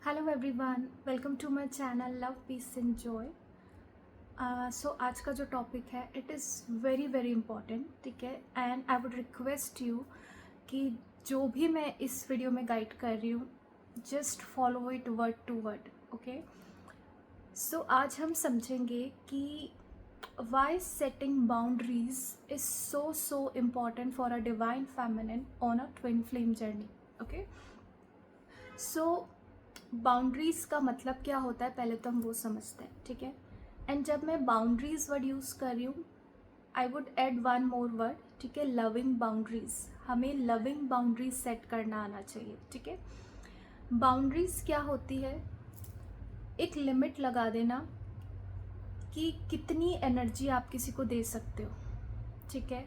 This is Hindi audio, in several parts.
Hello everyone, welcome to my channel love peace and joy. So आज का जो टॉपिक है it is very very important, ठीक है। And I would request you कि जो भी मैं इस वीडियो में गाइड कर रही हूँ just follow it word to word, okay. So आज हम समझेंगे कि why setting boundaries is so important for a divine feminine on a twin flame journey, okay. So boundaries का मतलब क्या होता है पहले तो हम वो समझते हैं, ठीक है। एंड जब मैं बाउंड्रीज़ वर्ड यूज़ कर रही हूँ I would add one more word, ठीक है, लविंग बाउंड्रीज़। हमें लविंग बाउंड्रीज सेट करना आना चाहिए, ठीक है। बाउंड्रीज़ क्या होती है? एक लिमिट लगा देना कि कितनी एनर्जी आप किसी को दे सकते हो, ठीक है,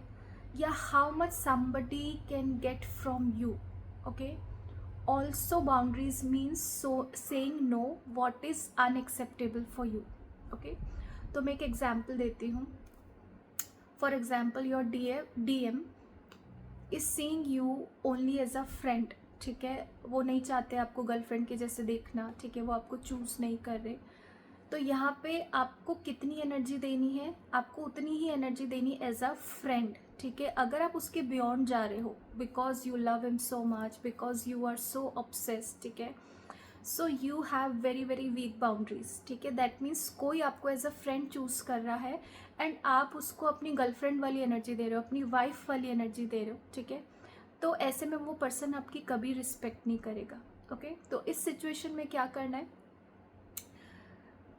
या how much somebody can get from you, okay. Also boundaries means so saying no what is unacceptable for you, okay। तो मैं एक एग्जाम्पल देती हूँ। For example your DM is seeing you only as a friend, ठीक है। वो नहीं चाहते आपको गर्लफ्रेंड के जैसे देखना, ठीक है, वो आपको चूज़ नहीं कर रहे। तो यहाँ पे आपको कितनी एनर्जी देनी है? आपको उतनी ही एनर्जी देनी एज अ फ्रेंड, ठीक है। अगर आप उसके बियॉन्ड जा रहे हो because you love him so much, because you are so obsessed, ठीक है, so you have very very weak boundaries, ठीक है। दैट मीन्स कोई आपको एज अ फ्रेंड चूज़ कर रहा है एंड आप उसको अपनी गर्लफ्रेंड वाली एनर्जी दे रहे हो, अपनी वाइफ वाली एनर्जी दे रहे हो, ठीक है। तो ऐसे में वो पर्सन आपकी कभी रिस्पेक्ट नहीं करेगा, ओके। तो इस सिचुएशन में क्या करना है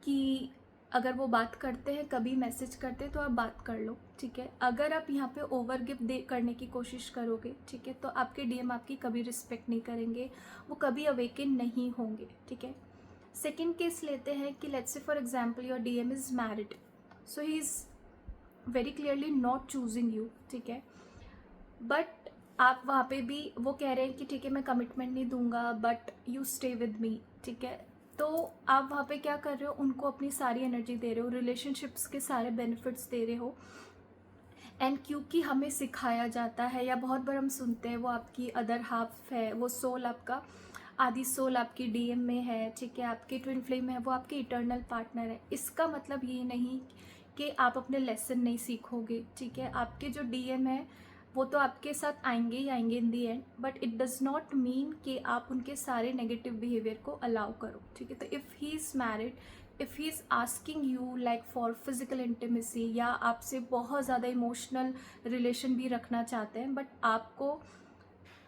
कि अगर वो बात करते हैं, कभी मैसेज करते हैं, तो आप बात कर लो, ठीक है। अगर आप यहाँ पे ओवर गिफ्ट दे करने की कोशिश करोगे, ठीक है, तो आपके DM आपकी कभी रिस्पेक्ट नहीं करेंगे, वो कभी अवेकन नहीं होंगे, ठीक है। सेकेंड केस लेते हैं कि let's say for example your DM is married, so he is very clearly not choosing you, ठीक है। बट आप वहाँ पे भी वो कह रहे हैं कि ठीक है मैं कमिटमेंट नहीं दूंगा but you stay with me, ठीक है। तो आप वहाँ पे क्या कर रहे हो? उनको अपनी सारी एनर्जी दे रहे हो, रिलेशनशिप्स के सारे बेनिफिट्स दे रहे हो। एंड क्योंकि हमें सिखाया जाता है या बहुत बार हम सुनते हैं वो आपकी अदर हाफ है, वो सोल आपका आधी सोल आपकी DM में है, ठीक है, आपके ट्विन फ्लेम में है, वो आपके इटर्नल पार्टनर है। इसका मतलब ये नहीं कि आप अपने लेसन नहीं सीखोगे, ठीक है। आपके जो DM है वो तो आपके साथ आएंगे ही आएंगे in the end, but it does not mean कि आप उनके सारे नेगेटिव बिहेवियर को अलाउ करो, ठीक है। तो if he is married, if he is asking you like for physical intimacy या आपसे बहुत ज़्यादा इमोशनल रिलेशन भी रखना चाहते हैं बट आपको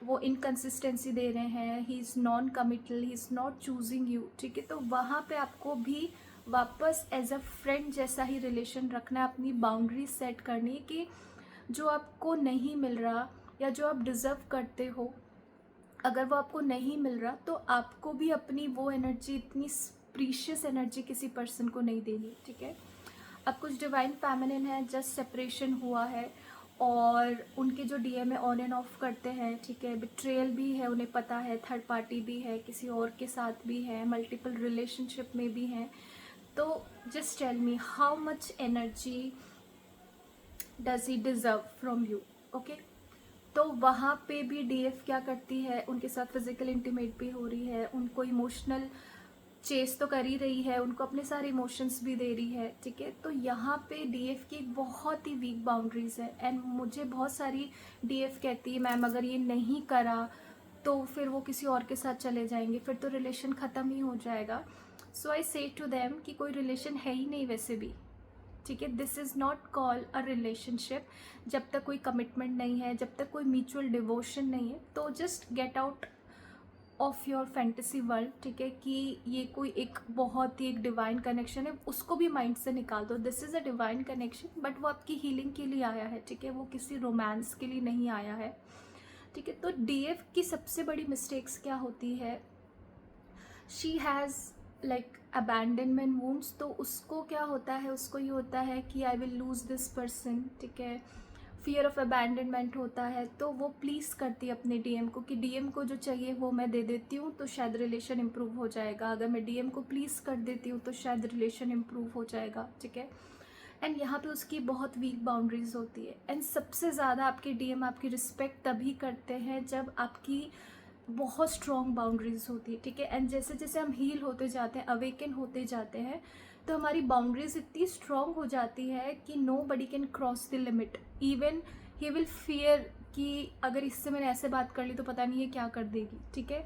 वो इनकन्सिस्टेंसी दे रहे हैं, he is non committal, he is not choosing you, ठीक है, तो वहाँ पे आपको भी वापस एज अ फ्रेंड जैसा ही रिलेशन रखना है। अपनी बाउंड्री सेट करनी है कि जो आपको नहीं मिल रहा या जो आप डिज़र्व करते हो, अगर वो आपको नहीं मिल रहा तो आपको भी अपनी वो एनर्जी, इतनी प्रीशियस एनर्जी किसी पर्सन को नहीं देनी, ठीक है। अब कुछ डिवाइन फेमिनिन है, जस्ट सेपरेशन हुआ है और उनके जो DM है ऑन एंड ऑफ करते हैं, ठीक है, बिट्रेयल भी है, उन्हें पता है, थर्ड पार्टी भी है, किसी और के साथ भी है, मल्टीपल रिलेशनशिप में भी हैं। तो just tell me how much energy does he deserve from you, okay. तो वहाँ पे भी DF क्या करती है? उनके साथ फिजिकल इंटीमेट भी हो रही है, उनको इमोशनल चेस तो कर ही रही है, उनको अपने सारे इमोशंस भी दे रही है, ठीक है। तो यहाँ पे DF की एक बहुत ही वीक बाउंड्रीज है एंड मुझे बहुत सारी DF कहती है मैम अगर ये नहीं करा तो फिर वो किसी और के साथ चले जाएंगे, फिर तो रिलेशन ख़त्म ही हो जाएगा। सो आई से टू देम कि कोई रिलेशन है ही नहीं वैसे भी, ठीक है। This is not call a relationship. जब तक कोई कमिटमेंट नहीं है, जब तक कोई म्यूचुअल डिवोशन नहीं है, तो just get out of your fantasy world, ठीक है, कि ये कोई एक बहुत ही एक डिवाइन कनेक्शन है, उसको भी माइंड से निकाल दो। This is a divine connection but वो आपकी हीलिंग के लिए आया है, ठीक है, वो किसी रोमांस के लिए नहीं आया है, ठीक है। तो DF की सबसे बड़ी मिस्टेक्स क्या होती है? She has like abandonment wounds. तो उसको क्या होता है? उसको ये होता है कि I will lose this person, ठीक है, फियर ऑफ अबैंडनमेंट होता है। तो वो प्लीज़ करती है अपने DM को कि DM को जो चाहिए वो मैं दे देती हूँ तो शायद रिलेशन इम्प्रूव हो जाएगा, अगर मैं DM को प्लीज़ कर देती हूँ तो शायद रिलेशन इम्प्रूव हो जाएगा, ठीक है। एंड यहाँ पे उसकी बहुत वीक बाउंड्रीज होती है। एंड सबसे ज़्यादा आपके DM आपकी रिस्पेक्ट तभी करते हैं जब आपकी बहुत स्ट्रॉन्ग बाउंड्रीज होती है, ठीक है। एंड जैसे जैसे हम हील होते जाते हैं, अवेकन होते जाते हैं, तो हमारी बाउंड्रीज इतनी स्ट्रॉन्ग हो जाती है कि nobody can cross the limit. Even he will fear कि अगर इससे मैंने ऐसे बात कर ली तो पता नहीं ये क्या कर देगी, ठीक है।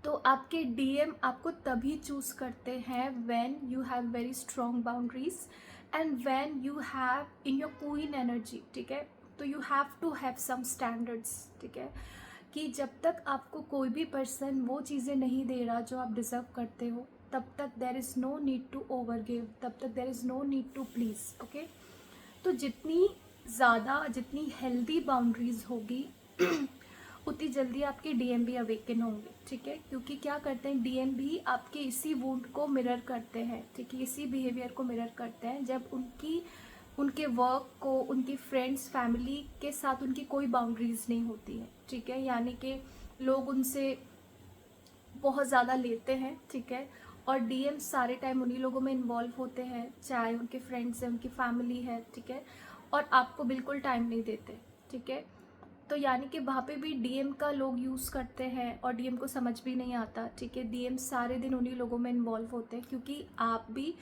तो आपके डीएम आपको तभी चूज करते हैं when you have very strong boundaries and when you have in your queen energy, ठीक है। तो you have to have some standards, ठीक है, कि जब तक आपको कोई भी पर्सन वो चीज़ें नहीं दे रहा जो आप डिज़र्व करते हो, तब तक there is no need to over give, तब तक there is no need to please, okay. तो जितनी ज़्यादा, जितनी हेल्दी बाउंड्रीज होगी उतनी जल्दी आपके डीएम भी अवेकन होंगे, ठीक है। क्योंकि क्या करते हैं, डीएम भी आपके इसी वुंड को मिरर करते हैं, ठीक है, इसी बिहेवियर को मिरर करते हैं। जब उनके वर्क को, उनकी फ्रेंड्स, फैमिली के साथ उनकी कोई बाउंड्रीज नहीं होती है, ठीक है, यानी कि लोग उनसे बहुत ज़्यादा लेते हैं, ठीक है, और डीएम सारे टाइम उन्हीं लोगों में इन्वॉल्व होते हैं, चाहे उनके फ्रेंड्स हैं, उनकी फैमिली है, ठीक है, और आपको बिल्कुल टाइम नहीं देते, ठीक है। तो यानी कि वहाँ पे भी डीएम का लोग यूज़ करते हैं और डीएम को समझ भी नहीं आता, ठीक है। डीएम सारे दिन उन्हीं लोगों में इन्वॉल्व होते हैं, क्योंकि आप भी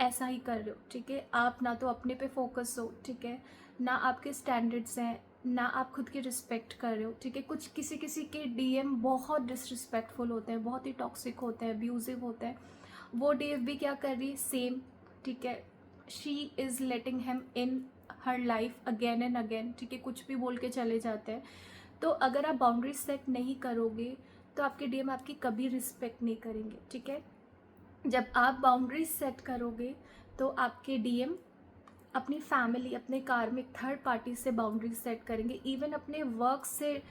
ऐसा ही कर रहे हो, ठीक है। आप ना तो अपने पे फोकस हो, ठीक है, ना आपके स्टैंडर्ड्स हैं, ना आप खुद की रिस्पेक्ट कर रहे हो, ठीक है। कुछ किसी किसी के डीएम बहुत डिसरिस्पेक्टफुल होते हैं, बहुत ही टॉक्सिक होते हैं, अब्यूजिव होते हैं। वो डीएम भी क्या कर रही है, सेम, ठीक है, she is letting him in her life again and again, ठीक है, कुछ भी बोल के चले जाते हैं। तो अगर आप बाउंड्री सेट नहीं करोगे तो आपके डीएम आपकी कभी रिस्पेक्ट नहीं करेंगे, ठीक है। जब आप बाउंड्री सेट करोगे तो आपके डीएम अपनी फैमिली, अपने कार्मिक थर्ड पार्टी से बाउंड्री सेट करेंगे, इवन अपने वर्क से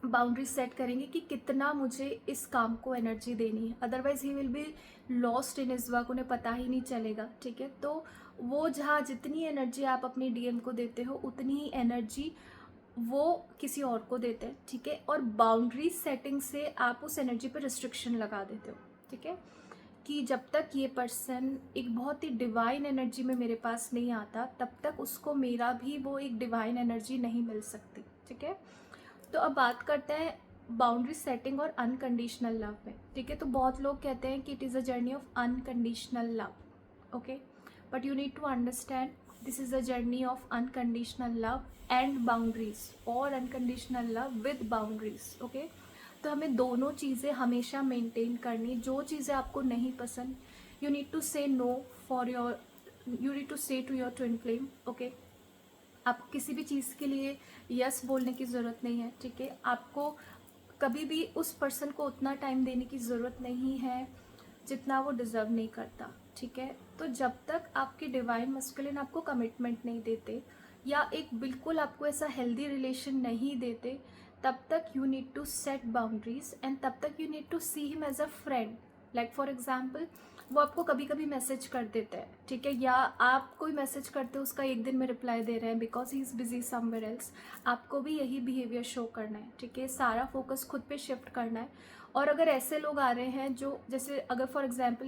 बाउंड्री सेट करेंगे कि कितना मुझे इस काम को एनर्जी देनी है, otherwise he will be lost in is work, उन्हें पता ही नहीं चलेगा, ठीक है। तो वो जहाँ जितनी एनर्जी आप अपने डीएम को देते हो उतनी ही एनर्जी वो किसी और को देते हैं, ठीक है। और बाउंड्री सेटिंग से आप उस एनर्जी पर रिस्ट्रिक्शन लगा देते हो, ठीक है, कि जब तक ये पर्सन एक बहुत ही डिवाइन एनर्जी में मेरे पास नहीं आता तब तक उसको मेरा भी वो एक डिवाइन एनर्जी नहीं मिल सकती, ठीक है। तो अब बात करते हैं बाउंड्री सेटिंग और अनकंडीशनल लव में, ठीक है। तो बहुत लोग कहते हैं कि it is a journey of unconditional love, okay, but you need to understand this is a journey of unconditional love and boundaries, और unconditional love with boundaries, okay. तो हमें दोनों चीज़ें हमेशा मेंटेन करनी। जो चीज़ें आपको नहीं पसंद, you need to say no for your, you need to say to your twin flame, okay. आपको किसी भी चीज़ के लिए यस बोलने की ज़रूरत नहीं है, ठीक है। आपको कभी भी उस पर्सन को उतना टाइम देने की ज़रूरत नहीं है जितना वो डिज़र्व नहीं करता, ठीक है। तो जब तक आपके डिवाइन मस्कुलिन आपको कमिटमेंट नहीं देते या एक बिल्कुल आपको ऐसा हेल्दी रिलेशन नहीं देते, तब तक you need to set boundaries and तब तक you need to see him as a friend. Like for example, वो आपको कभी कभी मैसेज कर देते हैं, ठीक है, या आप कोई मैसेज करते हो उसका एक दिन में रिप्लाई दे रहे हैं because he is busy somewhere else. आपको भी यही बिहेवियर शो करना है, ठीक है, सारा फोकस खुद पे शिफ्ट करना है। और अगर ऐसे लोग आ रहे हैं जो, जैसे अगर for example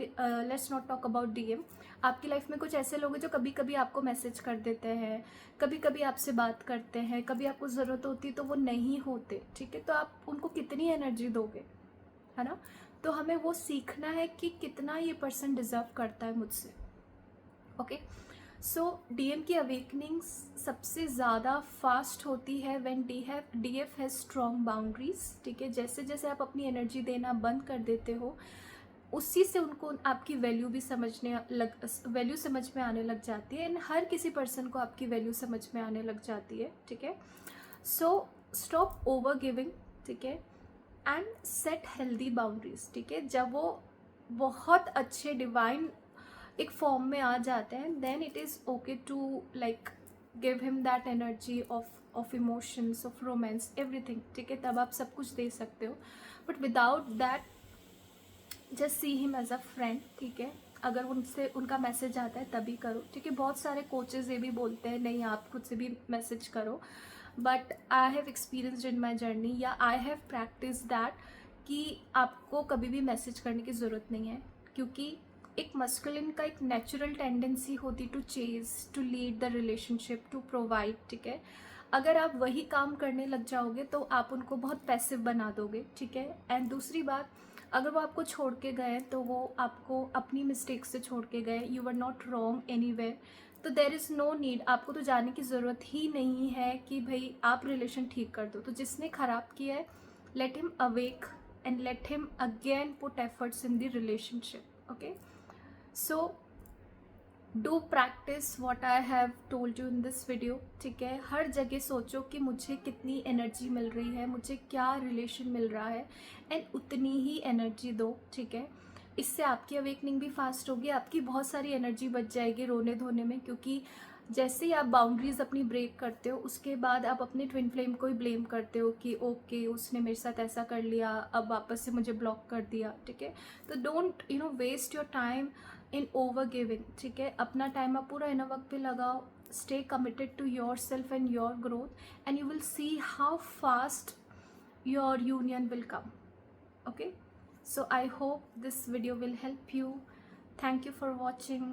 let's not talk about DM, आपकी लाइफ में कुछ ऐसे लोग हैं जो कभी कभी आपको मैसेज कर देते हैं, कभी कभी आपसे बात करते हैं, कभी आपको ज़रूरत होती है तो वो नहीं होते, ठीक है। तो आप उनको कितनी एनर्जी दोगे, है ना। तो हमें वो सीखना है कि कितना ये पर्सन डिज़र्व करता है मुझसे, ओके। सो डीएम की अवेकनिंग सबसे ज़्यादा फास्ट होती है when DF has strong boundaries, ठीक है। जैसे जैसे आप अपनी एनर्जी देना बंद कर देते हो, उसी से उनको आपकी वैल्यू भी वैल्यू समझ में आने लग जाती है, एंड हर किसी पर्सन को आपकी वैल्यू समझ में आने लग जाती है, ठीक है। सो स्टॉप ओवर गिविंग, ठीक है, एंड सेट हेल्दी बाउंड्रीज, ठीक है। जब वो बहुत अच्छे डिवाइन एक फॉर्म में आ जाते हैं, then it is okay to like give him that energy of emotions, of romance, everything, ठीक है। तब आप सब कुछ दे सकते हो, but without that just see him as a friend, ठीक है। अगर उनसे उनका मैसेज आता है तभी करो, ठीक है। बहुत सारे कोचेज़ ये भी बोलते हैं नहीं आप खुद से भी मैसेज करो, but I have experienced in my journey, या आई हैव प्रैक्टिस दैट कि आपको कभी भी मैसेज करने की ज़रूरत नहीं है, क्योंकि एक मस्कुलिन का एक नेचुरल टेंडेंसी होती to chase, to lead the relationship, to provide, ठीक है। अगर आप वही काम करने लग जाओगे तो आप उनको बहुत पैसिव बना दोगे, ठीक है। एंड दूसरी बात, अगर वो आपको छोड़ के गए तो वो आपको अपनी मिस्टेक से छोड़ के गए, you are not wrong anywhere, तो देर इज़ नो नीड, आपको तो जाने की ज़रूरत ही नहीं है कि भाई आप रिलेशन ठीक कर दो। तो जिसने ख़राब किया है, let him awake and let him again put efforts in the relationship. Okay, so do practice what I have told you in this video, ठीक है। हर जगह सोचो कि मुझे कितनी एनर्जी मिल रही है, मुझे क्या रिलेशन मिल रहा है, एंड उतनी ही एनर्जी दो, ठीक है। इससे आपकी अवेकनिंग भी फास्ट होगी, आपकी बहुत सारी एनर्जी बच जाएगी रोने धोने में, क्योंकि जैसे ही आप बाउंड्रीज अपनी ब्रेक करते हो उसके बाद आप अपने ट्विन फ्लेम को ही ब्लेम करते हो कि ओके उसने मेरे साथ ऐसा कर लिया, अब वापस से मुझे ब्लॉक कर दिया, ठीक है। तो don't waste your time in over giving, ठीक है। अपना टाइम आप पूरा इनर वर्क पे लगाओ, stay committed to yourself and your growth, and you will see how fast your union will come. Okay, so I hope this video will help you. Thank you for watching.